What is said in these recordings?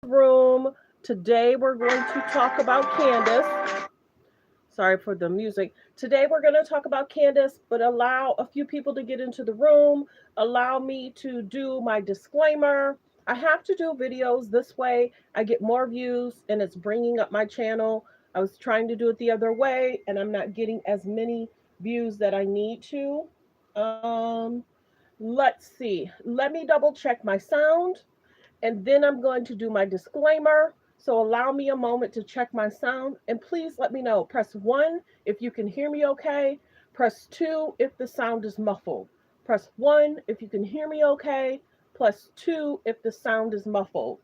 room. Today we're going to talk about Candace. Sorry for the music. Today we're going to talk about Candace, but allow a few people to get into the room. Allow me to do my disclaimer. I have to do videos this way. I get more views and it's bringing up my channel. I was trying to do it the other way and I'm not getting as many views that I need to. Um, let's see. Let me double check my sound and then I'm going to do my disclaimer. So allow me a moment to check my sound and please let me know. Press 1 if you can hear me okay. Press 2 if the sound is muffled. Press 1 if you can hear me okay. Plus 2 if the sound is muffled.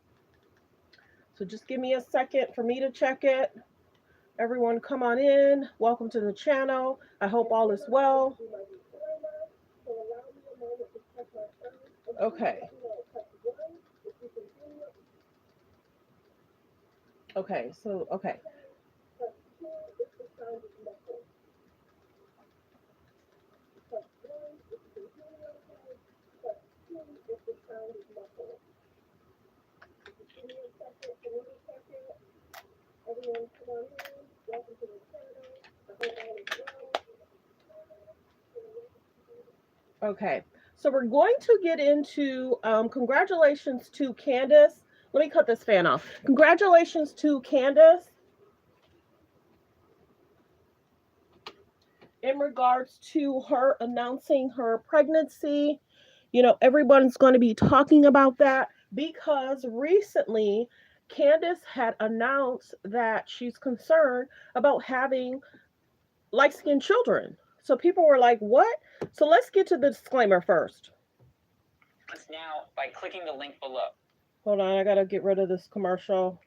So just give me a second for me to check it. Everyone come on in. Welcome to the channel. I hope all is well. Okay. Okay. Okay, so we're going to get into congratulations to Candace. Let me cut this fan off. Congratulations to Candace in regards to her announcing her pregnancy. Everyone's going to be talking about that because recently Candace had announced that she's concerned about having light skinned children. So people were like, what? So let's get to the disclaimer first. Now by clicking the link below. Hold on, I gotta get rid of this commercial.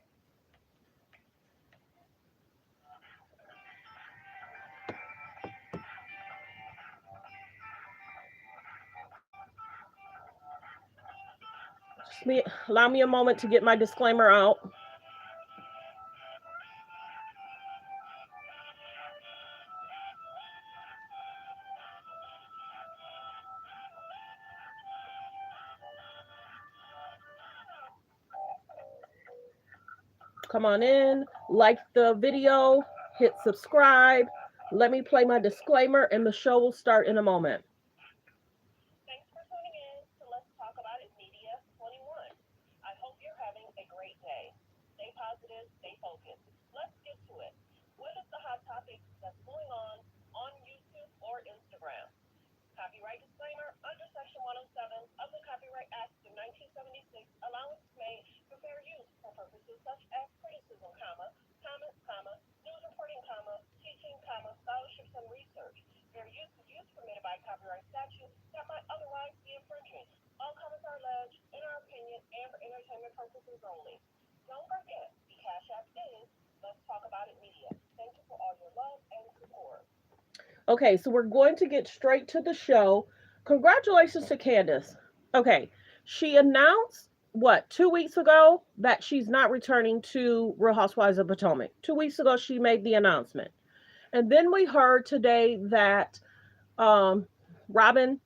Allow me a moment to get my disclaimer out. Come on in, like the video, hit subscribe. Let me play my disclaimer and the show will start in a moment. Thanks for tuning in to Let's Talk About It Media 21. I hope you're having a great day. Stay positive, stay focused. Let's get to it. What is the hot topic that's going on YouTube or Instagram? Copyright disclaimer under Section 107 of the Copyright Act of 1976, allowance made for fair use for purposes such as criticism, comments, news reporting, teaching, scholarships and research. Fair use is use permitted by copyright statute that might otherwise be infringing. All comments are alleged, in our opinion, and for entertainment purposes only. Don't forget, the Cash App is Let's Talk About It Media. Thank you for all your love and support. Okay, so we're going to get straight to the show. Congratulations to Candace. Okay, she announced, 2 weeks ago that she's not returning to Real Housewives of Potomac. 2 weeks ago, she made the announcement. And then we heard today that Robin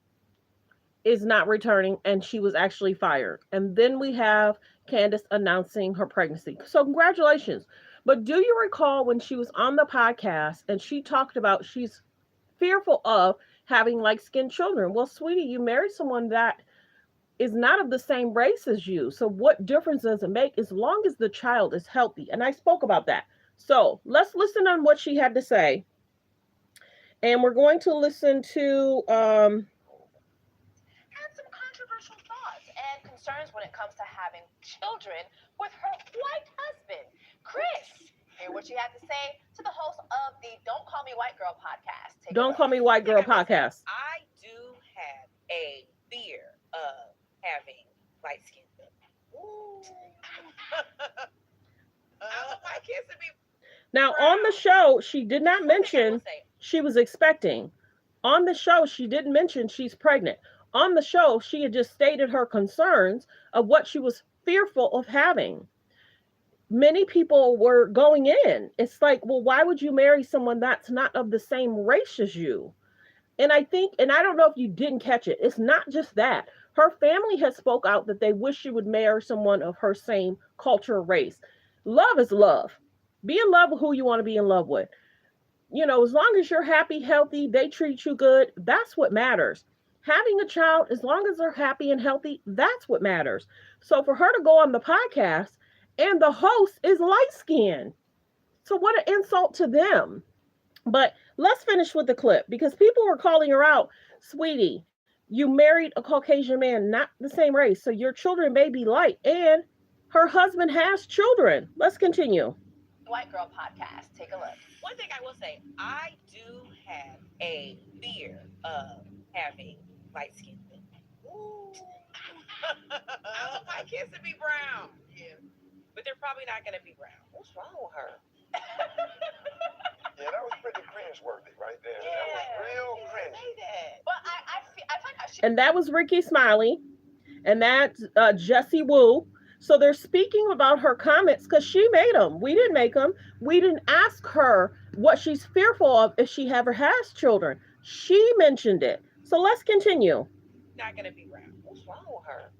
is not returning and she was actually fired. And then we have Candace announcing her pregnancy. So, congratulations. But do you recall when she was on the podcast and she talked about she's fearful of having light skinned children? Well, sweetie, you married someone that is not of the same race as you. So what difference does it make as long as the child is healthy? And I spoke about that. So let's listen on what she had to say. And we're going to listen to had some controversial thoughts and concerns when it comes to having children with her white husband, Chris. Hear what she had to say to the host of the Don't Call Me White Girl podcast. Don't Call Me White Girl podcast. I do have a fear of having light skin. I want my kids to be. Now, on the show, she did not mention she was expecting. On the show, she didn't mention she's pregnant. On the show, she had just stated her concerns of what she was fearful of having. Many people were going in. It's like, well, why would you marry someone that's not of the same race as you? And I think, and I don't know if you didn't catch it, it's not just that. Her family has spoke out that they wish she would marry someone of her same culture or race. Love is love. Be in love with who you want to be in love with. As long as you're happy, healthy, they treat you good, that's what matters. Having a child, as long as they're happy and healthy, that's what matters. So for her to go on the podcast and the host is light skinned. So what an insult to them. But let's finish with the clip because people were calling her out. Sweetie, you married a Caucasian man, not the same race. So your children may be light. And her husband has children. Let's continue. White Girl Podcast. Take a look. One thing I will say, I do have a fear of having light skin. Ooh. I want my kids to be brown. Yeah. But they're probably not going to be brown. What's wrong with her? Yeah, that was pretty cringe-worthy right there. Yeah. That was real cringe. But I feel like she. And that was Ricky Smiley. And that's Jessie Wu. So they're speaking about her comments because she made them. We didn't make them. We didn't ask her what she's fearful of if she ever has children. She mentioned it. So let's continue. Not going to be brown. What's wrong with her?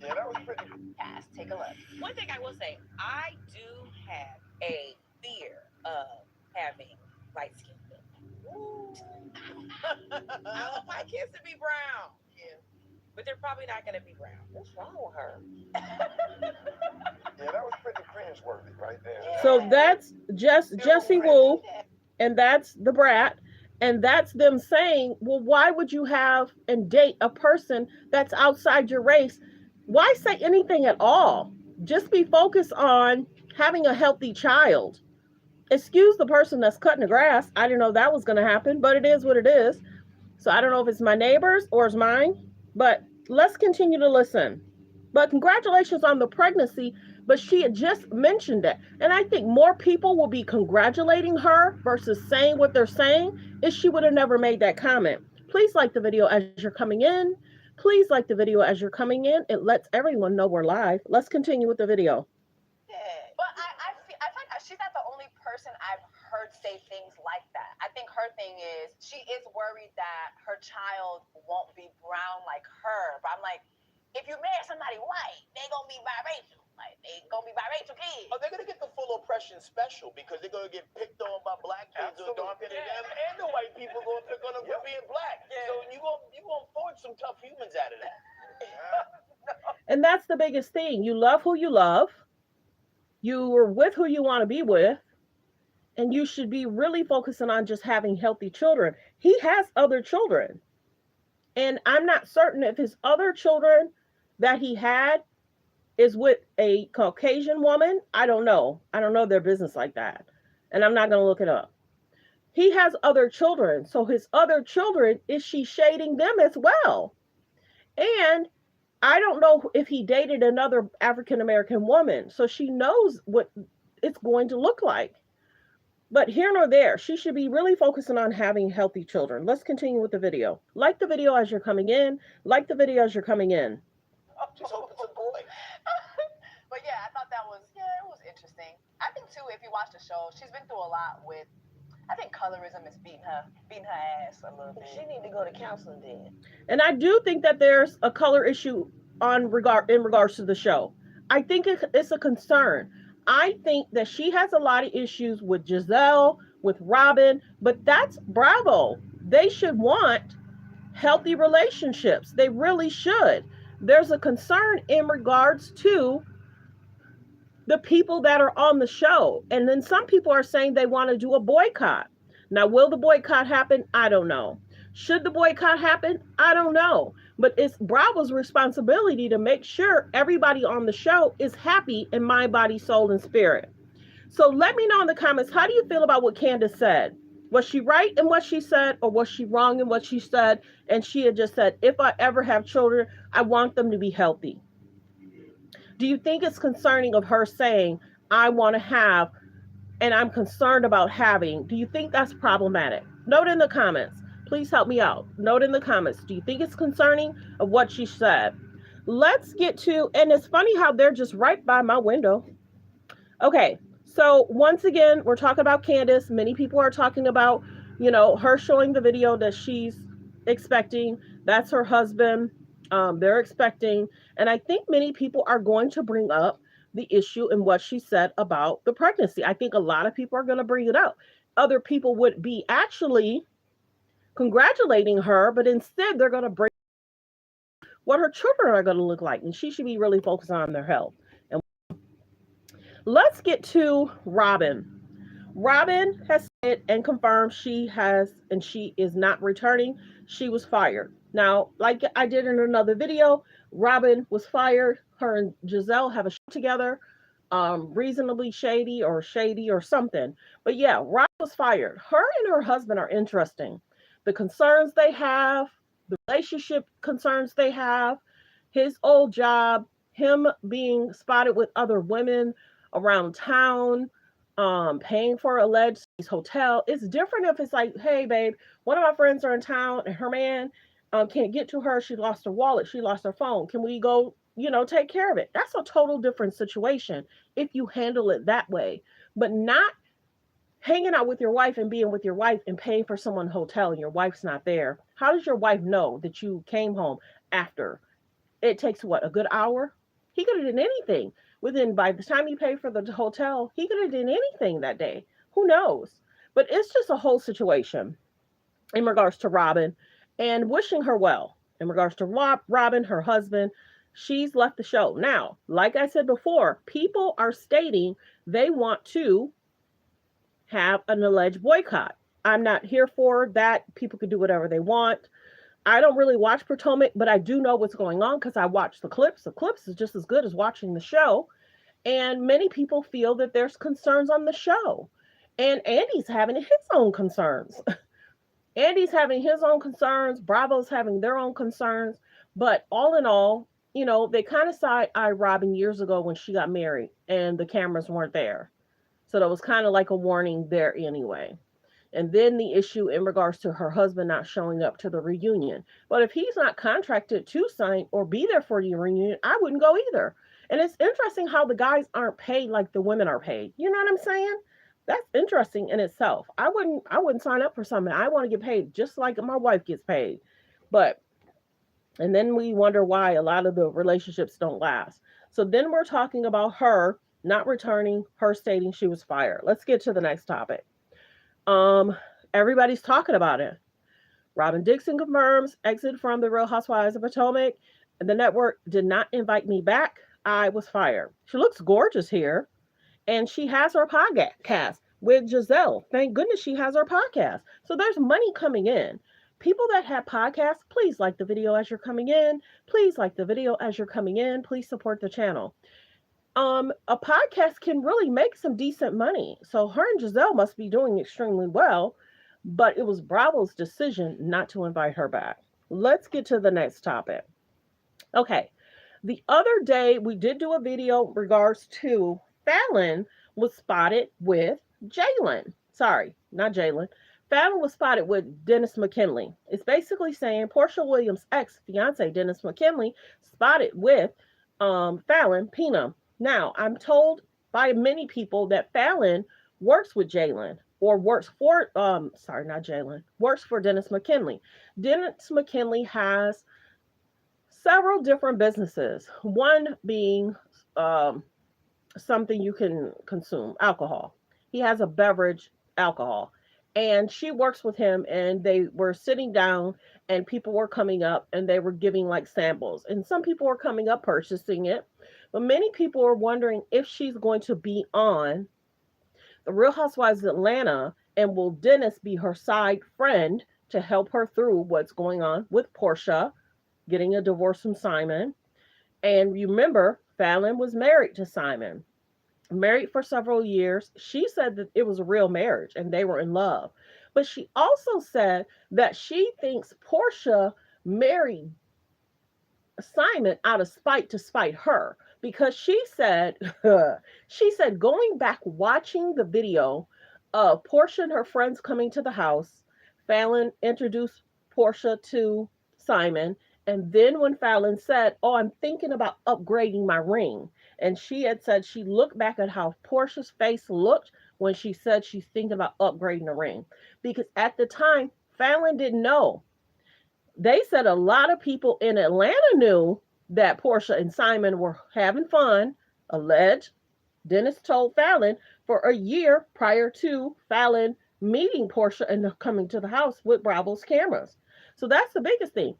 Yeah, that was pretty. Podcast. Take a look. One thing I will say, I do have a fear of having light skin. Ooh. I want my kids to be brown. Yeah. But they're probably not going to be brown. What's wrong with her? Yeah, that was pretty cringe-worthy right there. So that's just Jessie Wu, and that's the brat, and that's them saying, well, why would you have and date a person that's outside your race? Why say anything at all? Just be focused on having a healthy child. Excuse the person that's cutting the grass. I didn't know that was going to happen, but it is what it is. So I don't know if it's my neighbors or it's mine, but let's continue to listen. But congratulations on the pregnancy, but she had just mentioned it. And I think more people will be congratulating her versus saying what they're saying if she would have never made that comment. Please like the video as you're coming in. Please like the video as you're coming in. It lets everyone know we're live. Let's continue with the video. But I feel like she's not the only person I've heard say things like that. I think her thing is she is worried that her child won't be brown like her. But I'm like, if you marry somebody white, they gonna be biracial. Like they gonna be biracial kids. Oh, they're gonna get the full oppression special because they're gonna get picked on by black kids who are darker than them, and the white people gonna pick on them for being black. Yeah. So you gonna forge some tough humans out of that. And that's the biggest thing. You love who you love. You are with who you want to be with. And you should be really focusing on just having healthy children. He has other children. And I'm not certain if his other children that he had is with a Caucasian woman. I don't know. I don't know their business like that. And I'm not going to look it up. He has other children. So his other children, is she shading them as well? And I don't know if he dated another African-American woman. So she knows what it's going to look like. But here nor there, she should be really focusing on having healthy children. Let's continue with the video. Like the video as you're coming in. Like the video as you're coming in. Just hope it's a boy. But yeah, I thought it was interesting. I think too, if you watch the show, she's been through a lot with, I think colorism is beating her ass a little bit. She need to go to counseling then. And I do think that there's a color issue in regards to the show. I think it's a concern. I think that she has a lot of issues with Giselle, with Robin, but that's bravo. They should want healthy relationships. They really should. There's a concern in regards to the people that are on the show. And then some people are saying they want to do a boycott. Now, will the boycott happen? I don't know. Should the boycott happen? I don't know. But it's Bravo's responsibility to make sure everybody on the show is happy in mind, body, soul, and spirit. So let me know in the comments, how do you feel about what Candace said? Was she right in what she said, or was she wrong in what she said? And she had just said, if I ever have children, I want them to be healthy. Do you think it's concerning of her saying, I want to have, and I'm concerned about having? Do you think that's problematic? Note in the comments. Please help me out. Note in the comments. Do you think it's concerning of what she said? Let's get to, and it's funny how they're just right by my window. Okay, so once again, we're talking about Candace. Many people are talking about, her showing the video that she's expecting. That's her husband. They're expecting, and I think many people are going to bring up the issue and what she said about the pregnancy. I think a lot of people are going to bring it up. Other people would be actually congratulating her, but instead they're going to bring what her children are going to look like, and she should be really focused on their health. And let's get to Robin. Robin has said and confirmed she is not returning. She was fired. Now, like I did in another video, Robin was fired. Her and Giselle have a show together, reasonably shady or something. But yeah, Robin was fired. Her and her husband are interesting. The concerns they have, the relationship concerns they have, his old job, him being spotted with other women around town, paying for alleged hotel. It's different if it's like, hey babe, one of my friends are in town and her man can't get to her. She lost her wallet, she lost her phone. Can we go, take care of it? That's a total different situation if you handle it that way. But not hanging out with your wife and being with your wife and paying for someone's hotel and your wife's not there. How does your wife know that you came home after? It takes what, a good hour? He could have done anything. By the time he paid for the hotel, he could have done anything that day. Who knows? But it's just a whole situation in regards to Robin, and wishing her well. In regards to Robin, her husband, she's left the show. Now, like I said before, people are stating they want to have an alleged boycott. I'm not here for that. People can do whatever they want. I don't really watch Potomac, but I do know what's going on because I watch the clips. The clips is just as good as watching the show. And many people feel that there's concerns on the show. And Andy's having his own concerns. Andy's having his own concerns. Bravo's having their own concerns. But all in all, they kind of side-eyed Robin years ago when she got married and the cameras weren't there. So that was kind of like a warning there anyway. And then the issue in regards to her husband not showing up to the reunion. But if he's not contracted to sign or be there for the reunion, I wouldn't go either. And it's interesting how the guys aren't paid like the women are paid. You know what I'm saying? That's interesting in itself. I wouldn't sign up for something. I want to get paid just like my wife gets paid. But and then we wonder why a lot of the relationships don't last. So then we're talking about her not returning, her stating she was fired. Let's get to the next topic. Everybody's talking about it. Robin Dixon confirms exit from the Real Housewives of Potomac. And the network did not invite me back. I was fired. She looks gorgeous here. And she has her podcast with Giselle. Thank goodness she has her podcast. So there's money coming in. People that have podcasts, please like the video as you're coming in. Please like the video as you're coming in. Please support the channel. A podcast can really make some decent money. So her and Giselle must be doing extremely well, but it was Bravo's decision not to invite her back. Let's get to the next topic. Okay. The other day we did do a video in regards to Fallon was spotted with Jalen. Sorry, not Jalen. Fallon was spotted with Dennis McKinley. It's basically saying Portia Williams' ex-fiance, Dennis McKinley, spotted with Fallon, Pina. Now, I'm told by many people that Fallon works with Jalen or works for, works for Dennis McKinley. Dennis McKinley has several different businesses, one being something you can consume, alcohol. He has a beverage, alcohol. And she works with him, and they were sitting down, and people were coming up, and they were giving like samples. And some people were coming up purchasing it. But many people are wondering if she's going to be on The Real Housewives of Atlanta, and will Dennis be her side friend to help her through what's going on with Portia getting a divorce from Simon. And remember, Fallon was married to Simon, married for several years. She said that it was a real marriage and they were in love. But she also said that she thinks Portia married Simon out of spite to spite her, because she said going back watching the video of Portia and her friends coming to the house, Fallon introduced Portia to Simon. And then when Fallon said, "Oh, I'm thinking about upgrading my ring," and she had said she looked back at how Portia's face looked when she said she's thinking about upgrading the ring. Because at the time, Fallon didn't know. They said a lot of people in Atlanta knew that Portia and Simon were having fun, alleged. Dennis told Fallon for a year prior to Fallon meeting Portia and coming to the house with Bravo's cameras. So that's the biggest thing.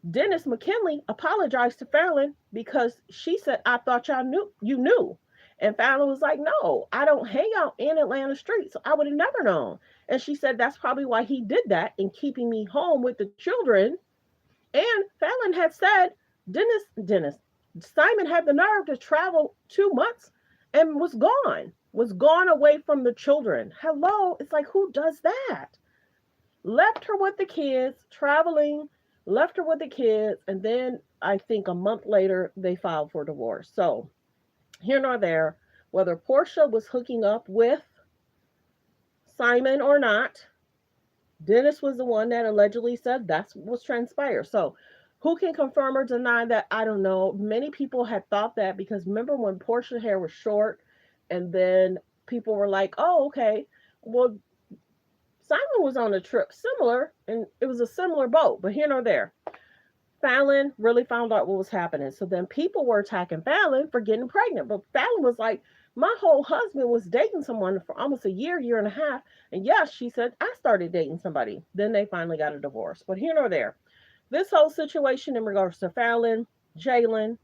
Dennis McKinley apologized to Fallon because she said, I thought y'all knew you knew. And Fallon was like, no, I don't hang out in Atlanta streets. So I would have never known. And she said that's probably why he did that in keeping me home with the children. And Fallon had said Dennis, Simon had the nerve to travel 2 months and was gone away from the children. Hello, it's like, who does that? Left her with the kids, traveling, left her with the kids, and then I think a month later they filed for divorce. So here nor there, whether Portia was hooking up with Simon or not, Dennis was the one that allegedly said that's what was transpired. So who can confirm or deny that? I don't know. Many people had thought that because remember when Portia's hair was short and then people were like, oh, okay, well, Simon was on a trip similar and it was a similar boat, but here nor there. Fallon really found out what was happening. So then people were attacking Fallon for getting pregnant. But Fallon was like, my whole husband was dating someone for almost a year and a half. And yes, she said, I started dating somebody. Then they finally got a divorce. But here nor there. This whole situation in regards to Fallon, Jalen,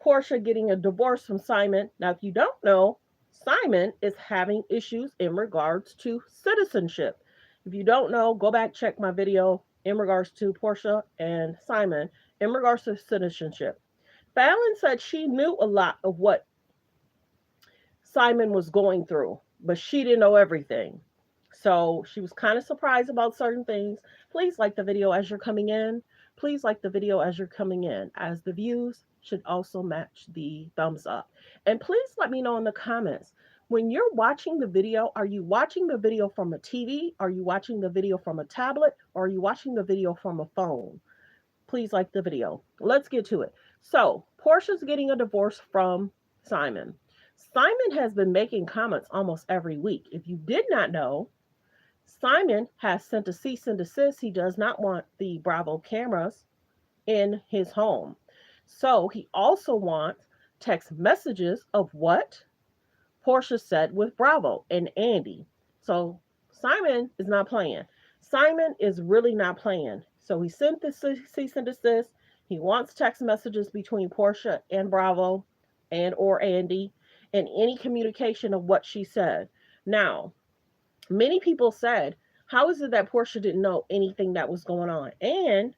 Portia getting a divorce from Simon. Now, if you don't know, Simon is having issues in regards to citizenship. If you don't know, go back, check my video in regards to Portia and Simon in regards to citizenship. Fallon said she knew a lot of what Simon was going through, but she didn't know everything. So she was kind of surprised about certain things. Please like the video as you're coming in. Please like the video as you're coming in, as the views should also match the thumbs up. And please let me know in the comments, when you're watching the video, are you watching the video from a TV? Are you watching the video from a tablet? Or are you watching the video from a phone? Please like the video. Let's get to it. So Portia's getting a divorce from Simon. Simon has been making comments almost every week. If you did not know, Simon has sent a cease and desist. He does not want the Bravo cameras in his home. So he also wants text messages of what Portia said with Bravo and Andy. So Simon is not playing. Simon is really not playing. So he sent the cease and desist. He wants text messages between Portia and Bravo and or Andy and any communication of what she said. Now, many people said, how is it that Portia didn't know anything that was going on? And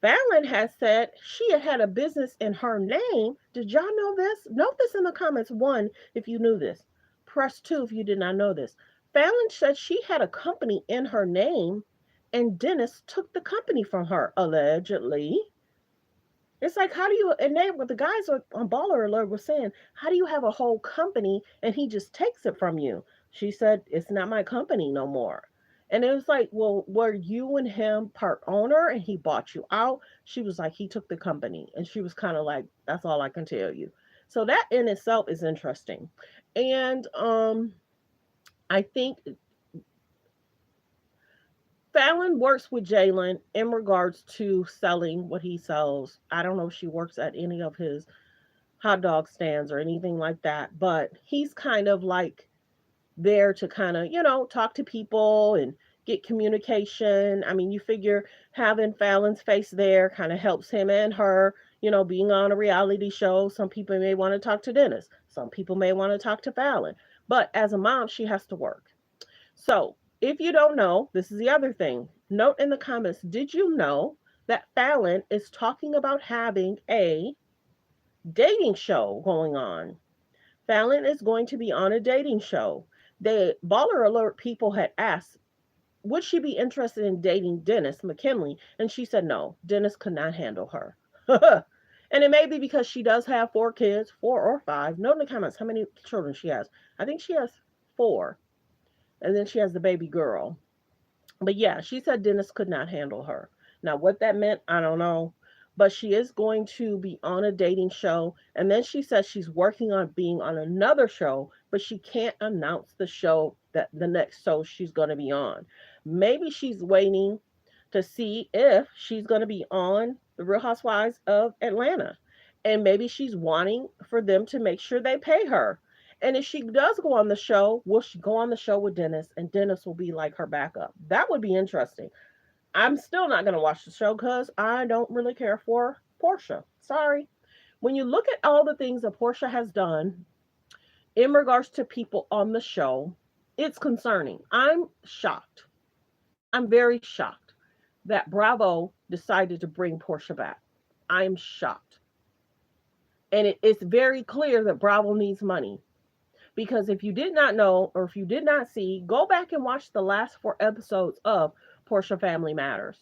Fallon has said she had a business in her name. Did y'all know this? Note this in the comments. 1, if you knew this. Press 2 if you did not know this. Fallon said she had a company in her name and Dennis took the company from her, allegedly. It's like, how do you, and they, what the guys on Baller Alert were saying, how do you have a whole company and he just takes it from you? She said, it's not my company no more. And it was like, well, were you and him part owner and he bought you out? She was like, he took the company. And she was kind of like, that's all I can tell you. So that in itself is interesting. And I think Fallon works with Jalen in regards to selling what he sells. I don't know if she works at any of his hot dog stands or anything like that, but he's kind of like there to kind of, talk to people and get communication. I mean, you figure having Fallon's face there kind of helps him and her, being on a reality show. Some people may want to talk to Dennis. Some people may want to talk to Fallon. But as a mom, she has to work. So if you don't know, this is the other thing. Note in the comments, did you know that Fallon is talking about having a dating show going on? Fallon is going to be on a dating show. The Baller Alert people had asked, would she be interested in dating Dennis McKinley? And she said no, Dennis could not handle her. And it may be because she does have 4 kids, 4 or 5. Note in the comments how many children she has. I think she has 4. And then she has the baby girl. But yeah, she said Dennis could not handle her. Now, what that meant, I don't know. But she is going to be on a dating show. And then she says she's working on being on another show, but she can't announce the show that the next show she's going to be on. Maybe she's waiting to see if she's going to be on the Real Housewives of Atlanta. And maybe she's wanting for them to make sure they pay her. And if she does go on the show, will she go on the show with Dennis and Dennis will be like her backup? That would be interesting. I'm still not going to watch the show because I don't really care for Portia. Sorry. When you look at all the things that Portia has done in regards to people on the show, it's concerning. I'm shocked. I'm very shocked that Bravo decided to bring Portia back. I'm shocked. And it's very clear that Bravo needs money. Because if you did not know or if you did not see, go back and watch the last 4 episodes of Portia Family Matters.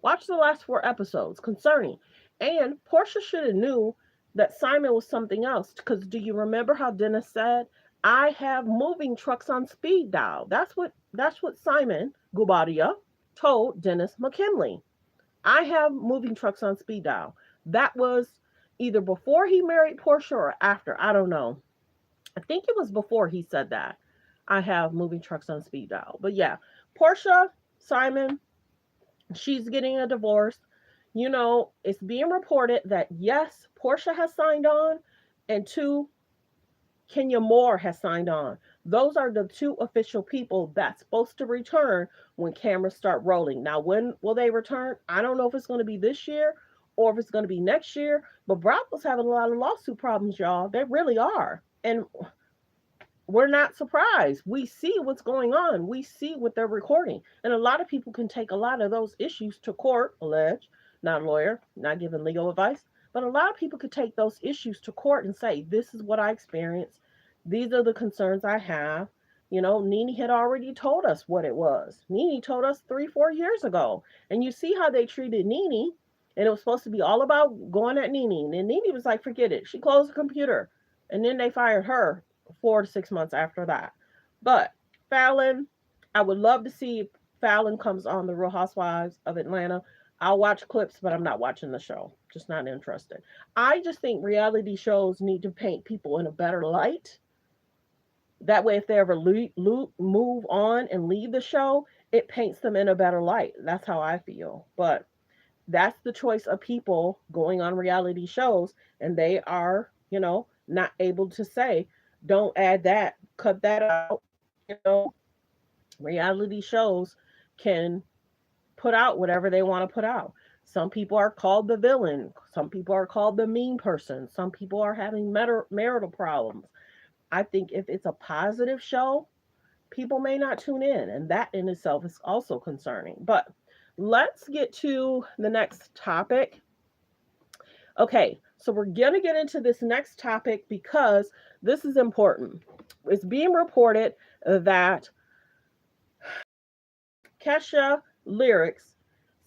Watch the last 4 episodes concerning. And Portia should have knew that Simon was something else. Because do you remember how Dennis said, I have moving trucks on speed dial? That's what Simon Gubadia told Dennis McKinley. I have moving trucks on speed dial. That was either before he married Portia or after. I don't know. I think it was before he said that. I have moving trucks on speed dial. But yeah, Portia, Simon, she's getting a divorce. You know, it's being reported that yes, Portia has signed on, and 2, Kenya Moore has signed on. Those are the 2 official people that's supposed to return when cameras start rolling. Now, when will they return? I don't know if it's going to be this year or if it's going to be next year, but Bravo's having a lot of lawsuit problems, y'all. They really are. And we're not surprised. We see what's going on. We see what they're recording. And a lot of people can take a lot of those issues to court, allege, not a lawyer, not giving legal advice, but a lot of people could take those issues to court and say, this is what I experienced. These are the concerns I have. You know, Nene had already told us what it was. Nene told us 3-4 years ago. And you see how they treated Nene. And it was supposed to be all about going at Nene. And Nene was like, forget it. She closed the computer. And then they fired her 4 to 6 months after that. But Fallon, I would love to see if Fallon comes on the Real Housewives of Atlanta. I'll watch clips, but I'm not watching the show. Just not interested. I just think reality shows need to paint people in a better light. That way, if they ever move on and leave the show, it paints them in a better light. That's how I feel. But that's the choice of people going on reality shows, and they are, you know, not able to say, don't add that, cut that out. You know, reality shows can put out whatever they want to put out. Some people are called the villain. Some people are called the mean person. Some people are having marital problems. I think if it's a positive show, people may not tune in. And that in itself is also concerning. But let's get to the next topic. Okay, so we're going to get into this next topic because this is important. It's being reported that Kesha Lyrics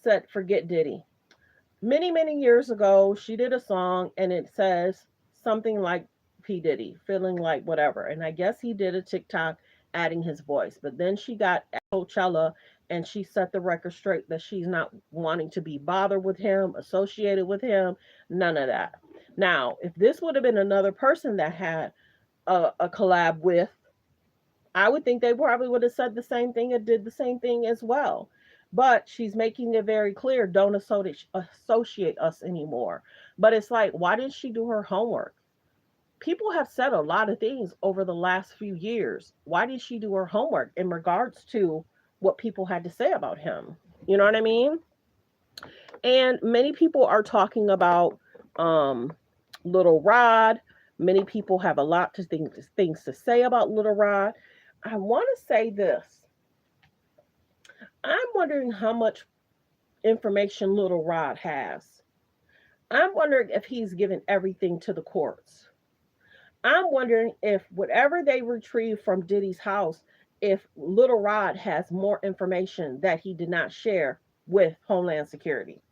said, forget Diddy. Many, many years ago, she did a song and it says something like P. Diddy, feeling like whatever. And I guess he did a TikTok adding his voice. But then she got at Coachella and she set the record straight that she's not wanting to be bothered with him, associated with him, none of that. Now, if this would have been another person that had a collab with, I would think they probably would have said the same thing and did the same thing as well. But she's making it very clear, don't associate us anymore. But it's like, why didn't she do her homework? People have said a lot of things over the last few years. Why did she do her homework in regards to what people had to say about him? You know what I mean? And many people are talking about Little Rod. Many people have a lot of things to say about Little Rod. I want to say this. I'm wondering how much information Little Rod has. I'm wondering if he's given everything to the courts. I'm wondering if whatever they retrieved from Diddy's house, if Little Rod has more information that he did not share with Homeland Security.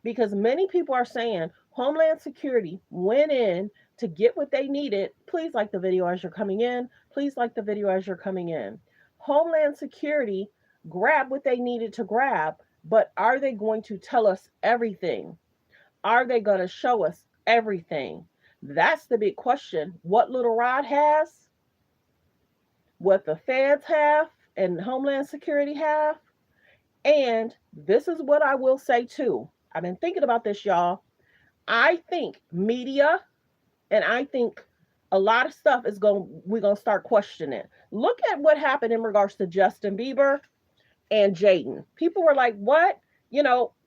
Because many people are saying Homeland Security went in to get what they needed. Please like the video as you're coming in. Please like the video as you're coming in. Homeland Security grabbed what they needed to grab, but are they going to tell us everything? Are they going to show us everything? That's the big question. What Little Rod has, what the feds have, and Homeland Security have, And this is what I will say too. I've been thinking about this, y'all. I think media and I think a lot of stuff is we're going to start questioning. Look at what happened in regards to Justin Bieber and Jaden. People were like, what?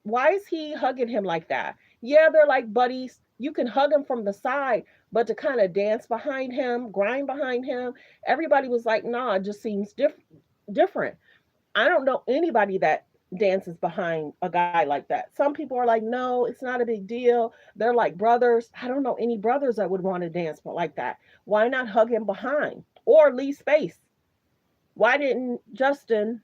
Why is he hugging him like that? Yeah, they're like buddies. You can hug him from the side, but to kind of dance behind him, grind behind him, everybody was like, nah, it just seems different. I don't know anybody that dances behind a guy like that. Some people are like, no, it's not a big deal. They're like brothers. I don't know any brothers that would want to dance like that. Why not hug him behind or leave space? Why didn't Justin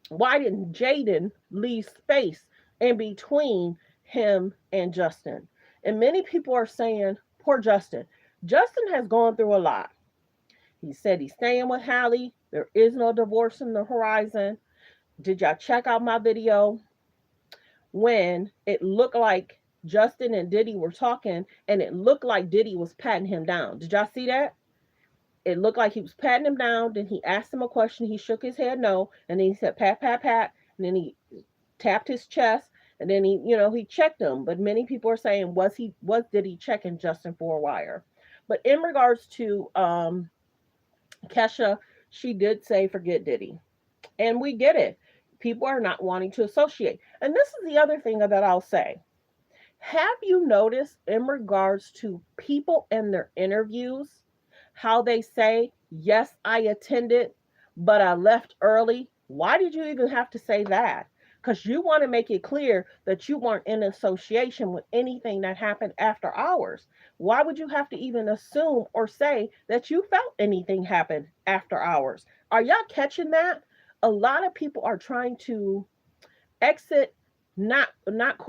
why didn't Jaden leave space in between him and Justin? And many people are saying, poor Justin. Justin has gone through a lot. He said he's staying with Hallie. There is no divorce in the horizon. Did y'all check out my video when it looked like Justin and Diddy were talking and it looked like Diddy was patting him down? Did y'all see that? It looked like he was patting him down. Then he asked him a question. He shook his head no. And then he said, pat, pat, pat. And then he tapped his chest. And then he checked him. But many people are saying, was Diddy checking Justin for a wire? But in regards to Kesha, she did say, forget Diddy. And we get it. People are not wanting to associate. And this is the other thing that I'll say. Have you noticed in regards to people and their interviews, how they say, yes, I attended, but I left early? Why did you even have to say that? Because you want to make it clear that you weren't in association with anything that happened after hours. Why would you have to even assume or say that you felt anything happened after hours? Are y'all catching that? A lot of people are trying to exit, not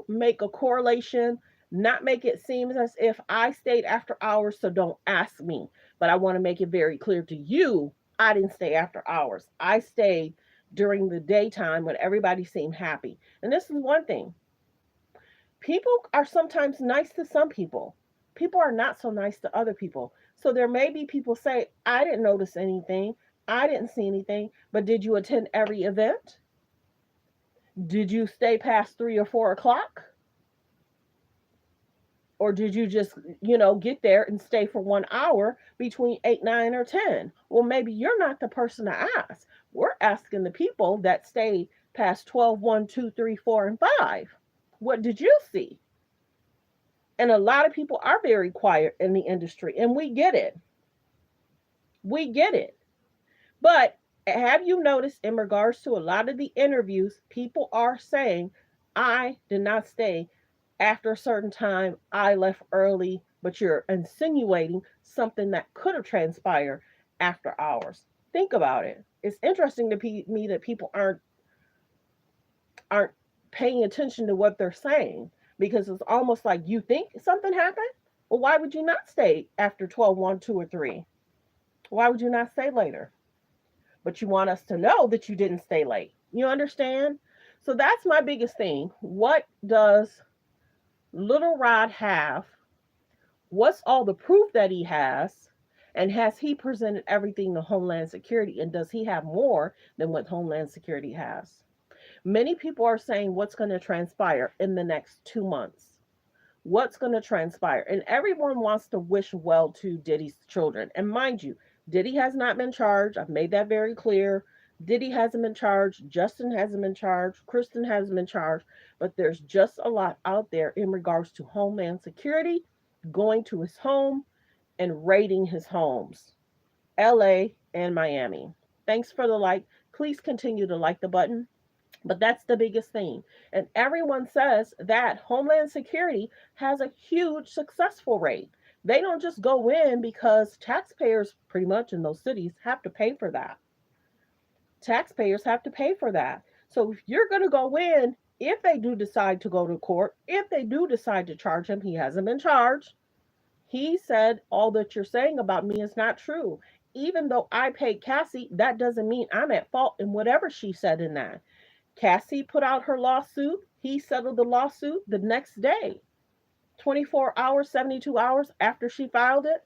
make a correlation, not make it seem as if I stayed after hours, so don't ask me. But I want to make it very clear to you, I didn't stay after hours. I stayed during the daytime when everybody seemed happy. And this is one thing. People are sometimes nice to some people. People are not so nice to other people. So there may be people say, I didn't notice anything. I didn't see anything. But did you attend every event? Did you stay past 3 or 4 o'clock? Or did you just, get there and stay for 1 hour between 8, 9, or 10? Well, maybe you're not the person to ask. We're asking the people that stayed past 12, 1, 2, 3, 4, and 5. What did you see? And a lot of people are very quiet in the industry, and we get it. We get it. But have you noticed in regards to a lot of the interviews, people are saying, I did not stay after a certain time, I left early, but you're insinuating something that could have transpired after hours. Think about it. It's interesting to me that people aren't paying attention to what they're saying, because it's almost like, you think something happened? Well, why would you not stay after 12, 1, 2, or 3? Why would you not stay later? But you want us to know that you didn't stay late. You understand? So that's my biggest thing. What does Little Rod have? What's all the proof that he has? And has he presented everything to Homeland Security? And does he have more than what Homeland Security has? Many people are saying, what's going to transpire in the next 2 months? What's going to transpire? And everyone wants to wish well to Diddy's children. And mind you, Diddy has not been charged. I've made that very clear. Diddy hasn't been charged. Justin hasn't been charged. Kristen hasn't been charged. But there's just a lot out there in regards to Homeland Security going to his home and raiding his homes, LA and Miami. Thanks for the like. Please continue to like the button. But that's the biggest thing. And everyone says that Homeland Security has a huge successful rate. They don't just go in because taxpayers pretty much in those cities have to pay for that. Taxpayers have to pay for that. So if you're going to go in, if they do decide to go to court, if they do decide to charge him, he hasn't been charged. He said, all that you're saying about me is not true. Even though I paid Cassie, that doesn't mean I'm at fault in whatever she said in that. Cassie put out her lawsuit. He settled the lawsuit the next day, 24 hours, 72 hours after she filed it.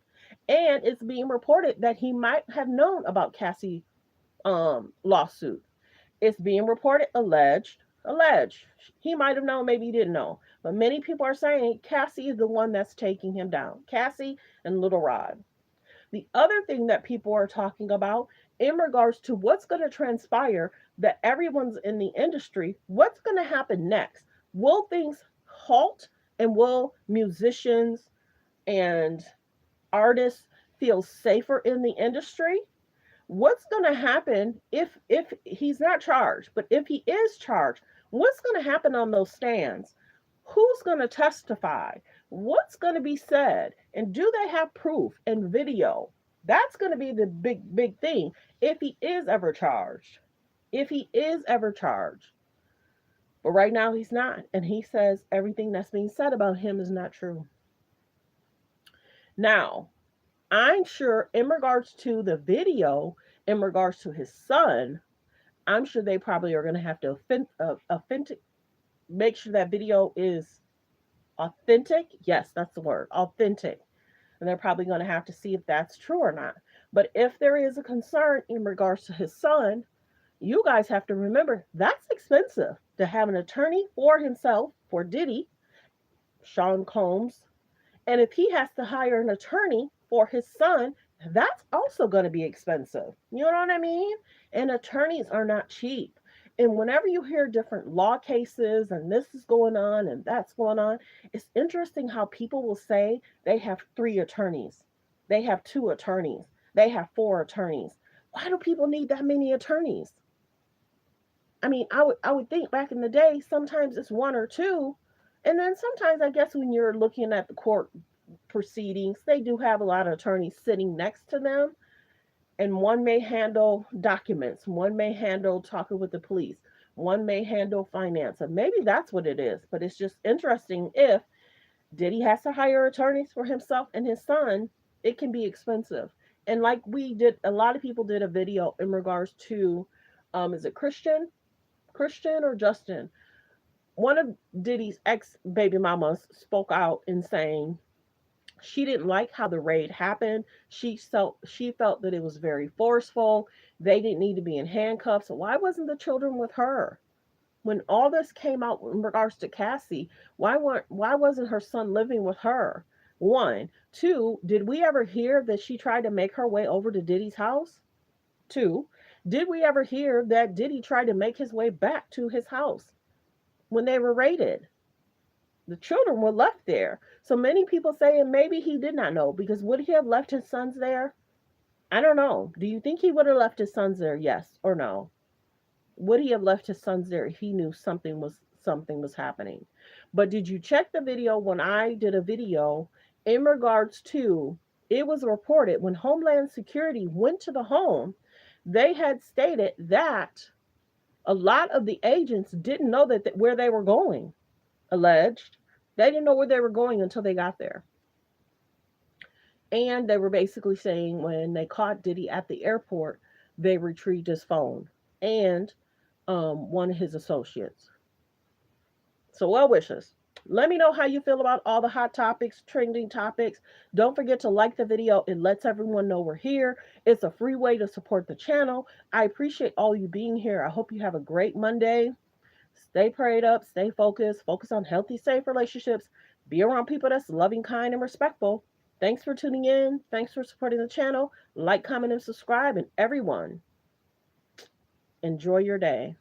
And it's being reported that he might have known about Cassie's lawsuit. It's being reported, alleged. He might have known, maybe he didn't know. But many people are saying Cassie is the one that's taking him down. Cassie and Little Rod. The other thing that people are talking about in regards to what's going to transpire, that everyone's in the industry, what's going to happen next? Will things halt, and will musicians and artists feel safer in the industry? What's going to happen if he's not charged, but if he is charged, what's going to happen on those stands? Who's going to testify? What's going to be said? And do they have proof and video? That's going to be the big thing if he is ever charged. If he is ever charged. But right now he's not, and he says everything that's being said about him is not true. Now, I'm sure in regards to the video, in regards to his son, I'm sure they probably are going to have to authentic, make sure that video is authentic. Yes, that's the word, authentic. And they're probably going to have to see if that's true or not. But if there is a concern in regards to his son, you guys have to remember that's expensive to have an attorney for himself, for Diddy, Sean Combs. And if he has to hire an attorney for his son, that's also going to be expensive. You know what I mean? And attorneys are not cheap. And whenever you hear different law cases and this is going on and that's going on, it's interesting how people will say they have 3 attorneys, they have 2 attorneys, they have 4 attorneys. Why do people need that many attorneys? I mean, I would think back in the day, sometimes it's 1 or 2. And then sometimes, I guess, when you're looking at the court proceedings, they do have a lot of attorneys sitting next to them. And one may handle documents, one may handle talking with the police, one may handle finance. And maybe that's what it is. But it's just interesting if Diddy has to hire attorneys for himself and his son, it can be expensive. And like we did, a lot of people did a video in regards to, is it Christian or Justin? One of Diddy's ex baby mamas spoke out in saying she didn't like how the raid happened. She felt that it was very forceful. They didn't need to be in handcuffs. So why wasn't the children with her? When all this came out in regards to Cassie, why wasn't her son living with her? One. Two, did we ever hear that she tried to make her way over to Diddy's house? Two, did we ever hear that Diddy tried to make his way back to his house when they were raided? The children were left there. So many people saying maybe he did not know, because would he have left his sons there? I don't know. Do you think he would have left his sons there? Yes or no? Would he have left his sons there if he knew something was happening? But did you check the video when I did a video in regards to, it was reported when Homeland Security went to the home, they had stated that a lot of the agents didn't know that where they were going, alleged. They didn't know where they were going until they got there. And they were basically saying when they caught Diddy at the airport, they retrieved his phone and one of his associates. So, well wishes. Let me know how you feel about all the hot topics, trending topics. Don't forget to like the video. It lets everyone know we're here. It's a free way to support the channel. I appreciate all you being here. I hope you have a great Monday. Stay prayed up, stay focused, focus on healthy, safe relationships. Be around people that's loving, kind, and respectful. Thanks for tuning in. Thanks for supporting the channel. Like, comment, and subscribe. And everyone, enjoy your day.